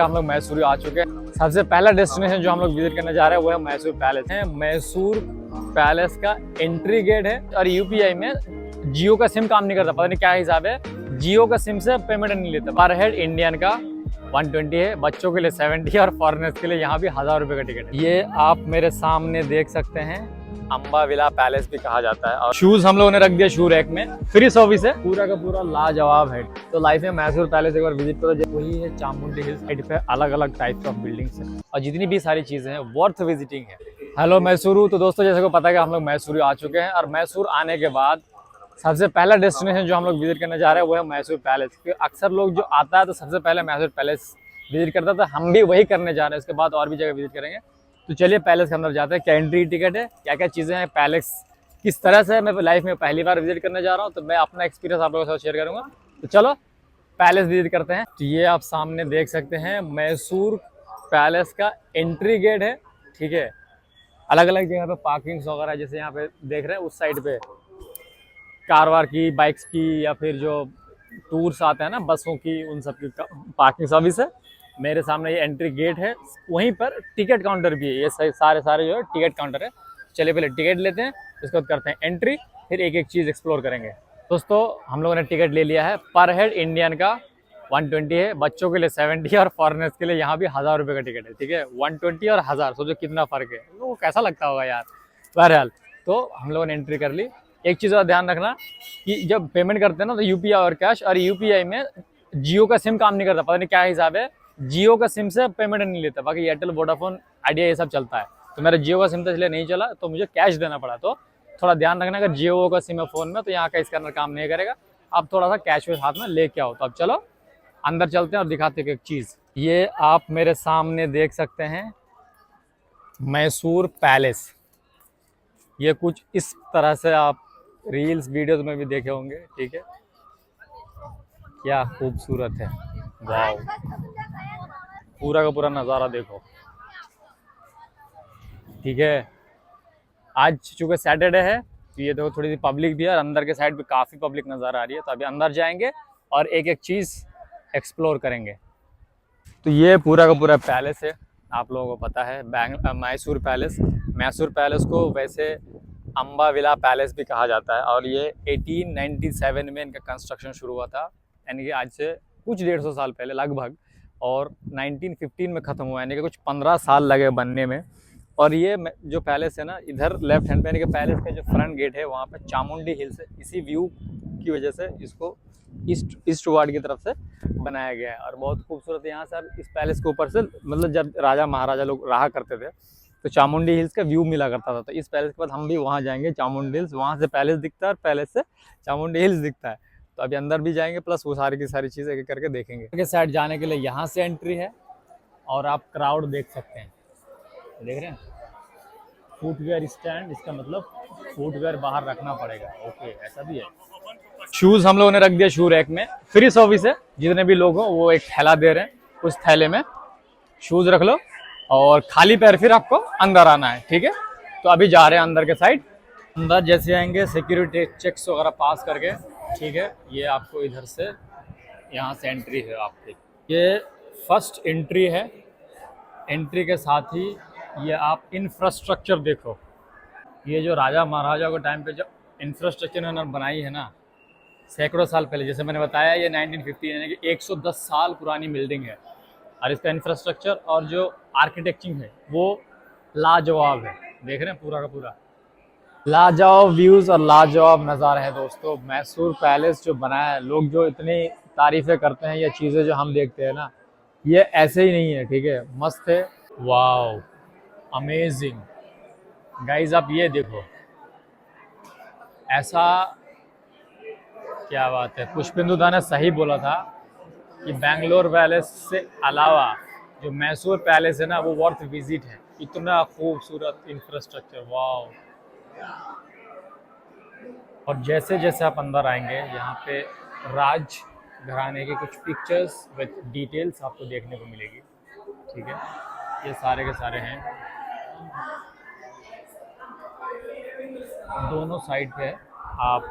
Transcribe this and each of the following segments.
हम लोग मैसूर आ चुके हैं। सबसे पहला डेस्टिनेशन जो हम लोग विजिट करने जा रहे हैं वो है मैसूर पैलेस है। मैसूर पैलेस का एंट्री गेट है और यूपीआई में जियो का सिम काम नहीं करता, पता नहीं क्या हिसाब है। जियो का सिम से पेमेंट नहीं लेता। पर हेड इंडियन का 120 है, बच्चों के लिए 70 है और फॉरेनर्स के लिए यहाँ भी 1000 रुपए का टिकट है। ये आप मेरे सामने देख सकते हैं, अम्बा विला पैलेस भी कहा जाता है। और शूज हम लोगों ने रख दिया शू रैक में, फ्री सर्विस है। पूरा का पूरा लाजवाब है। तो लाइफ में मैसूर पैलेस एक बार विजिट करो। वही है चामुंडी हिल्स साइड पे अलग अलग टाइप्स ऑफ बिल्डिंग्स है और जितनी भी सारी चीजें हैं वर्थ विजिटिंग है। हेलो मैसूरू। तो दोस्तों जैसे को पता है कि हम लोग मैसूर आ चुके हैं और मैसूर आने के बाद सबसे पहला डेस्टिनेशन जो हम लोग विजिट करने जा रहे हैं वो है मैसूर पैलेस। क्योंकि अक्सर लोग जो आता है तो सबसे पहले मैसूर पैलेस विजिट करता था, हम भी वही करने जा रहे हैं। इसके बाद और भी जगह विजिट करेंगे। तो चलिए पैलेस के अंदर जाते हैं। क्या एंट्री टिकट है, क्या क्या चीज़ें हैं, पैलेस किस तरह से मैं लाइफ में पहली बार विजिट करने जा रहा हूँ, तो मैं अपना एक्सपीरियंस आप लोगों के साथ शेयर करूँगा। तो चलो पैलेस विजिट करते हैं। तो ये आप सामने देख सकते हैं मैसूर पैलेस का एंट्री गेट है। ठीक है, अलग अलग जगह पे पार्किंग्स वगैरह, जैसे यहाँ पे देख रहे हैं उस साइड पे कार वार की, बाइक्स की, या फिर जो टूर्स आते हैं ना बसों की, उन सब की पार्किंग सर्विस है। मेरे सामने ये एंट्री गेट है, वहीं पर टिकट काउंटर भी है। ये सारे जो है टिकट काउंटर है। चलिए पहले टिकट लेते हैं, उसके बाद करते हैं एंट्री, फिर एक एक चीज़ एक्सप्लोर करेंगे। दोस्तों हम लोगों ने टिकट ले लिया है। पर हेड इंडियन का 120 है, बच्चों के लिए 70 और फॉरेनर्स के लिए यहाँ भी 1000 रुपये का टिकट है। ठीक है, 120 और 1000, सोचो कितना फ़र्क है। वो कैसा लगता होगा यार। बहरहाल तो हम लोगों ने एंट्री कर ली। एक चीज़ का ध्यान रखना कि जब पेमेंट करते हैं ना तो यूपीआई और कैश, और यूपीआई में जियो का सिम काम नहीं करता, पता नहीं क्या हिसाब है। जियो का सिम से पेमेंट नहीं लेता, बाकी एयरटेल, वोडाफोन, आइडिया ये सब चलता है। तो मेरा जियो का सिम तो इसलिए नहीं चला, तो मुझे कैश देना पड़ा। तो थोड़ा ध्यान रखना, अगर जियो का सिम है फ़ोन में तो यहाँ का स्कैनर काम नहीं करेगा। आप थोड़ा सा कैश वैश हाथ में लेके आओ। तो अब चलो अंदर चलते हैं और दिखाते हैं एक चीज़। ये आप मेरे सामने देख सकते हैं मैसूर पैलेस। ये कुछ इस तरह से आप रील्स वीडियोस में भी देखे होंगे। ठीक है, क्या खूबसूरत है, वाव। पूरा का पूरा नज़ारा देखो। ठीक है, आज चूँकि सैटरडे है तो ये देखो थोड़ी सी पब्लिक भी है और अंदर के साइड पे काफ़ी पब्लिक नज़र आ रही है। तो अभी अंदर जाएंगे और एक एक चीज़ एक्सप्लोर करेंगे। तो ये पूरा का पूरा पैलेस है, आप लोगों को पता है मैसूर पैलेस। मैसूर पैलेस को वैसे अम्बा विला पैलेस भी कहा जाता है और ये 1897 में इनका कंस्ट्रक्शन शुरू हुआ था, यानी कि आज से कुछ 150 साल पहले लगभग, और 1915 में ख़त्म हुआ, यानी कि कुछ 15 साल लगे बनने में। और ये जो पैलेस है ना, इधर लेफ्ट हैंड पे, यानी कि पैलेस का जो फ्रंट गेट है वहाँ पे चामुंडी हिल्स है। इसी व्यू की वजह से इसको ईस्ट वार्ड की तरफ से बनाया गया है और बहुत खूबसूरत है। यहाँ से इस पैलेस के ऊपर से, मतलब जब राजा महाराजा लोग रहा करते थे तो चामुंडी हिल्स का व्यू मिला करता था। तो इस पैलेस के बाद हम भी वहाँ जाएंगे, चामुंडी हिल्स, वहाँ से पैलेस दिखता है और पैलेस से चामुंडी हिल्स दिखता है। तो अभी अंदर भी जाएंगे, प्लस वो सारी की सारी चीज़ें एक करके देखेंगे। के साइड जाने के लिए यहाँ से एंट्री है और आप क्राउड देख सकते हैं, देख रहे हैं, फुटवेयर स्टैंड, इसका मतलब फुटवेयर बाहर रखना पड़ेगा। ओके, ऐसा भी है। शूज़ हम लोगों ने रख दिया शू रैक में, फ्री सर्विस है। जितने भी लोग हो वो एक थैला दे रहे हैं, उस थैले में शूज़ रख लो और खाली पैर फिर आपको अंदर आना है। ठीक है, तो अभी जा रहे हैं अंदर के साइड। अंदर जैसे आएंगे सिक्योरिटी चेक्स वगैरह पास करके, ठीक है, ये आपको इधर से, यहाँ से एंट्री है आपकी। ये फर्स्ट एंट्री है। एंट्री के साथ ही ये आप इंफ्रास्ट्रक्चर देखो। ये जो राजा महाराजा के टाइम पे जो इंफ्रास्ट्रक्चर इन्होंने बनाई है ना, सैकड़ों साल पहले, जैसे मैंने बताया ये 1950 यानी कि 110 साल पुरानी बिल्डिंग है। और इसका इंफ्रास्ट्रक्चर और जो आर्किटेक्चरिंग है वो लाजवाब है। देख रहे हैं पूरा का पूरा लाजवाब व्यूज़ और लाजवाब नज़ारा है। दोस्तों मैसूर पैलेस जो बनाया है, लोग जो इतनी तारीफ़ें करते हैं, ये चीज़ें जो हम देखते हैं ना, ये ऐसे ही नहीं है। ठीक है, मस्त है, वाव, अमेजिंग। गाइज आप ये देखो, ऐसा, क्या बात है। पुष्पेंदु दा ने सही बोला था कि बेंगलोर पैलेस से अलावा जो मैसूर पैलेस है ना वो वर्थ विजिट है। इतना खूबसूरत इंफ्रास्ट्रक्चर, वाव। और जैसे जैसे आप अंदर आएंगे यहाँ पे राज घराने के कुछ पिक्चर्स विद डिटेल्स आपको देखने को मिलेगी। ठीक है, ये सारे के सारे हैं, दोनों साइड पे आप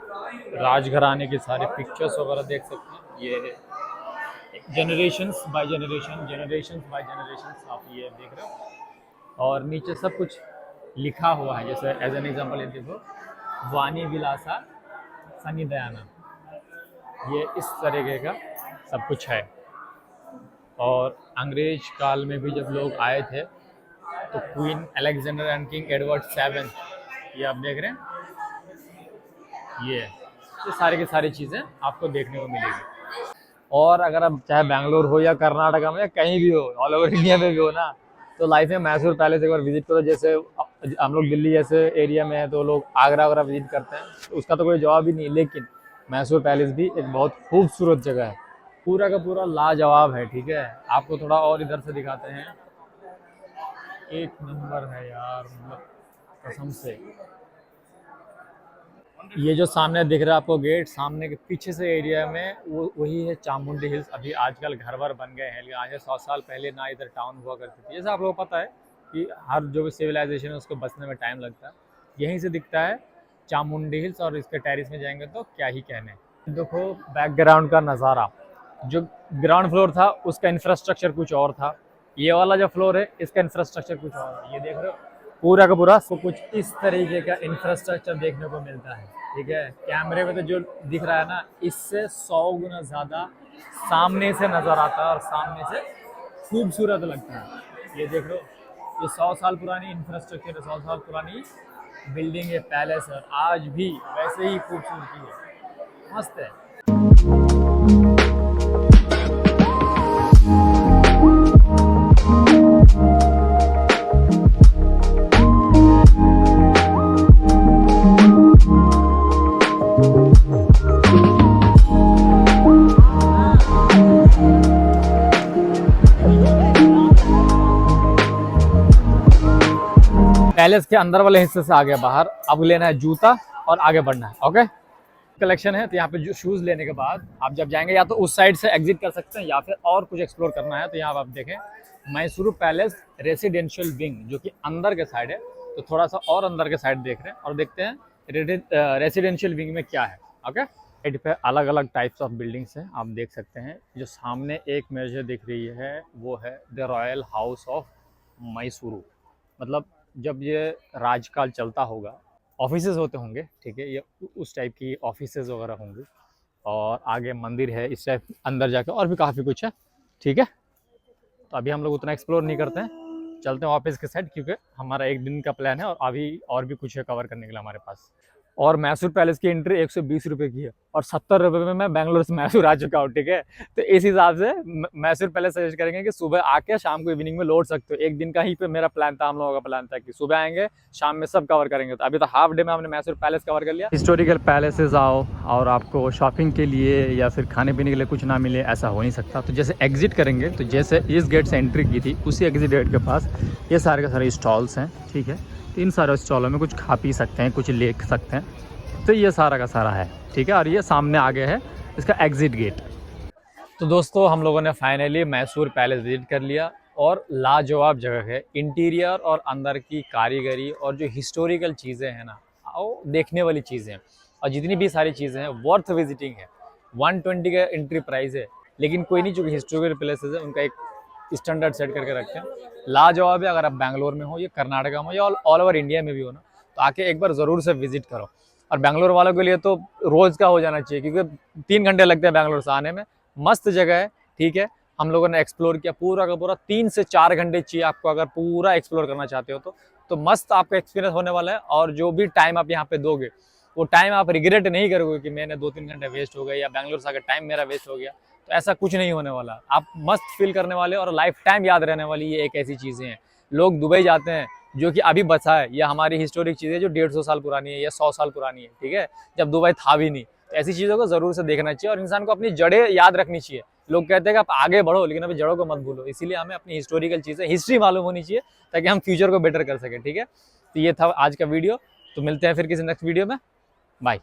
राजघराने के सारे पिक्चर्स वगैरह देख सकते हैं। ये एक जनरेशन्स बाय जनरेशन्स आप ये देख रहे हो। और नीचे सब कुछ लिखा हुआ है, जैसे एज एन एग्जांपल ये देखो, वाणी विलासा सनी दयाना, ये इस तरीके का सब कुछ है। और अंग्रेज काल में भी जब लोग आए थे तो queen Alexander and king Edward seven, ये आप देख रहे हैं, ये सारी की सारी चीज़ें आपको देखने को मिलेगी। और अगर आप चाहे बैंगलोर हो या कर्नाटका में या कहीं भी हो, ऑल ओवर इंडिया में भी हो ना, तो लाइफ में मैसूर पैलेस एक बार विजिट करो। जैसे हम लोग दिल्ली जैसे एरिया में है तो लोग आगरा वगैरह विजिट करते हैं, तो उसका तो कोई जवाब ही नहीं, लेकिन मैसूर पैलेस भी एक बहुत खूबसूरत जगह है, पूरा का पूरा लाजवाब है। ठीक है, आपको थोड़ा और इधर से दिखाते हैं, एक नंबर है यार, मतलब कसम से। ये जो सामने दिख रहा है आपको गेट, सामने के पीछे से एरिया में वो वही है चामुंडी हिल्स। अभी आजकल घर वर बन गए हैं, लेकिन आज 100 साल पहले ना इधर टाउन हुआ करती थी। जैसे आप लोगों को पता है कि हर जो भी सिविलाइजेशन है उसको बसने में टाइम लगता है। यहीं से दिखता है चामुंडी हिल्स, और इसके टेरिस में जाएंगे तो क्या ही कहने। देखो बैकग्राउंड का नज़ारा, जो ग्राउंड फ्लोर था उसका इंफ्रास्ट्रक्चर कुछ और था, ये वाला जो फ्लोर है इसका इंफ्रास्ट्रक्चर कुछ और है। ये देख रहे हो पूरा का पूरा सब कुछ इस तरीके का इंफ्रास्ट्रक्चर देखने को मिलता है। ठीक है, कैमरे में तो जो दिख रहा है ना, इससे 100 गुना ज़्यादा सामने से नज़र आता है और सामने से खूबसूरत लगता है। ये देख रहे हो, ये 100 साल पुरानी इंफ्रास्ट्रक्चर है, 100 साल पुरानी बिल्डिंग है, पैलेस है, आज भी वैसे ही खूबसूरती है, मस्त है। पैलेस के अंदर वाले हिस्से से आ गया बाहर, अब लेना है जूता और आगे बढ़ना है। ओके, कलेक्शन है, तो यहाँ पे जो शूज़ लेने के बाद आप जब जाएंगे या तो उस साइड से एग्जिट कर सकते हैं या फिर और कुछ एक्सप्लोर करना है तो यहाँ आप देखें मैसूर पैलेस रेसिडेंशियल विंग, जो कि अंदर के साइड है। तो थोड़ा सा और अंदर के साइड देख रहे हैं और देखते हैं रेसिडेंशियल विंग में क्या है। ओके, साइड पे अलग अलग टाइप्स ऑफ बिल्डिंग्स हैं, आप देख सकते हैं। जो सामने एक मेजर दिख रही है वो है the royal house of Mysuru, मतलब जब ये राजकाल चलता होगा, ऑफिसेज होते होंगे, ठीक है, ये उस टाइप की ऑफिसेज वगैरह होंगे। और आगे मंदिर है इस टाइप, अंदर जाके और भी काफ़ी कुछ है। ठीक है, तो अभी हम लोग उतना एक्सप्लोर नहीं करते हैं, चलते हैं वापस के साइड, क्योंकि हमारा एक दिन का प्लान है और अभी और भी कुछ है कवर करने के लिए हमारे पास। और मैसूर पैलेस की एंट्री 120 रुपये की है और 70 रुपये में मैं बेंगलोर से मैसूर आ चुका हूँ। ठीक है, तो इस हिसाब से मैसूर पैलेस सजेस्ट करेंगे कि सुबह आके शाम को इवनिंग में लौट सकते हो। एक दिन का ही पे मेरा प्लान था, हम लोगों का प्लान था कि सुबह आएंगे शाम में सब कवर करेंगे। तो अभी तो हाफ डे में हमने मैसूर पैलेस कवर कर लिया। हिस्टोरिकल पैलेसेस आओ और आपको शॉपिंग के लिए या फिर खाने पीने के लिए कुछ ना मिले, ऐसा हो नहीं सकता। तो जैसे एग्जिट करेंगे, तो जैसे इस गेट से एंट्री की थी उसी एग्जिट गेट के पास ये सारे के सारे स्टॉल्स हैं। ठीक है, तो इन सारे स्टॉलों में कुछ खा पी सकते हैं, कुछ ले सकते हैं, तो ये सारा का सारा है। ठीक है, और ये सामने आगे है इसका एग्जिट गेट। तो दोस्तों हम लोगों ने फाइनली मैसूर पैलेस विजिट कर लिया और लाजवाब जगह है। इंटीरियर और अंदर की कारीगरी और जो हिस्टोरिकल चीज़ें हैं ना, वो देखने वाली चीज़ें हैं, और जितनी भी सारी चीज़ें हैं वर्थ विजिटिंग है। 120 का एंट्री प्राइस है, लेकिन कोई नहीं, चूँकि हिस्टोरिकल प्लेसेस है उनका एक स्टैंडर्ड सेट करके रखते हैं। लाजवाब है। अगर आप बैंगलोर में हो या कर्नाटका में हो या ऑल ओवर इंडिया में भी हो ना, तो आके एक बार ज़रूर से विजिट करो। और बैंगलोर वालों के लिए तो रोज़ का हो जाना चाहिए, क्योंकि 3 घंटे लगते हैं बैंगलोर से आने में। मस्त जगह है। ठीक है, हम लोगों ने एक्सप्लोर किया पूरा का पूरा। 3 से 4 घंटे चाहिए आपको अगर पूरा एक्सप्लोर करना चाहते हो तो मस्त आपका एक्सपीरियंस होने वाला है। और जो भी टाइम आप यहाँ पे दोगे वो टाइम आप रिग्रेट नहीं करोगे कि मैंने 2-3 घंटे वेस्ट हो गए या बैंगलोर से अगर टाइम मेरा वेस्ट हो गया। तो ऐसा कुछ नहीं होने वाला, आप मस्त फील करने वाले और लाइफ टाइम याद रहने वाली ये एक ऐसी चीज़ें हैं। लोग दुबई जाते हैं जो कि अभी बचा है, या हमारी हिस्टोरिक चीज़ें जो 150 साल पुरानी है या 100 साल पुरानी है। ठीक है, जब दुबई था भी नहीं। तो ऐसी चीज़ों को ज़रूर से देखना चाहिए और इंसान को अपनी जड़ें याद रखनी चाहिए। लोग कहते हैं कि आप आगे बढ़ो लेकिन अभी जड़ों को मत भूलो, इसीलिए हमें अपनी हिस्टोरिकल चीज़ें, हिस्ट्री मालूम होनी चाहिए ताकि हम फ्यूचर को बेटर कर सकें। ठीक है, तो ये था आज का वीडियो, तो मिलते हैं फिर किसी नेक्स्ट वीडियो में। बाय।